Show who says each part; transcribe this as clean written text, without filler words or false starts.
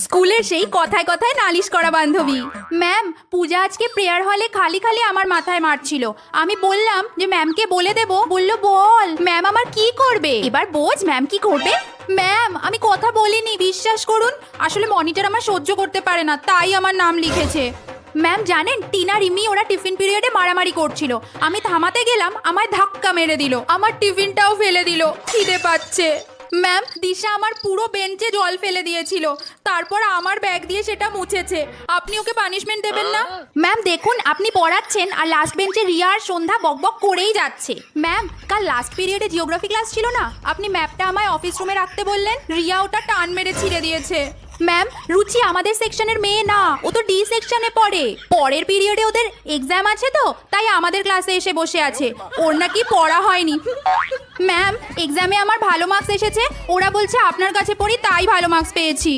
Speaker 1: স্কুলের সেই কথায় কথায় নালিশ করা বান্ধবী। ম্যাম, পূজা আজকে প্রেয়ার হলে খালি খালি আমার মাথায় মারছিল। আমি বললাম যে ম্যামকে বলে দেব, বলল বল। ম্যাম আমার কি করবে এবার? বোঝ ম্যাম কি করবে। ম্যাম আমি কথা বলিনি, বিশ্বাস করুন। আসলে মনিটর আমার সহ্য করতে পারে না, তাই আমার নাম লিখেছে। ম্যাম জানেন, টিনা রিমি ওরা টিফিন পিরিয়ডে মারামারি করছিল। আমি থামাতে গেলাম, আমায় ধাক্কা মেরে দিল, আমার টিফিনটাও ফেলে দিল। খিদে পাচ্ছে। ম্যাম, দিশা আমার পুরো বেঞ্চে জল ফেলে দিয়েছিল, তারপর আমার ব্যাগ দিয়ে সেটা মুছেছে। আপনি ওকে পানিশমেন্ট দেবেন না? ম্যাম দেখুন, আপনি পড়াচ্ছেন আর লাস্ট বেঞ্চে রিয়া আর সন্ধ্যা বকবক করেই যাচ্ছে। ম্যাম, কাল লাস্ট পিরিয়ডে জিওগ্রাফি ক্লাস ছিল না, আপনি ম্যাপটা আমায় অফিস রুমে রাখতে বললেন, রিয়া ওটা টান মেরে ছিঁড়ে দিয়েছে। ম্যাম, রুচি আমাদের সেকশনের মেয়ে না, ও তো ডি সেকশনে পড়ে। পরের পিরিয়ডে ওদের এক্সাম আছে তো, তাই আমাদের ক্লাসে এসে বসে আছে। ওর নাকি পড়া হয়নি। ম্যাম, এক্সামে আমার ভালো মার্কস এসেছে, ওরা বলছে আপনার কাছে পড়ি তাই ভালো মার্কস পেয়েছি।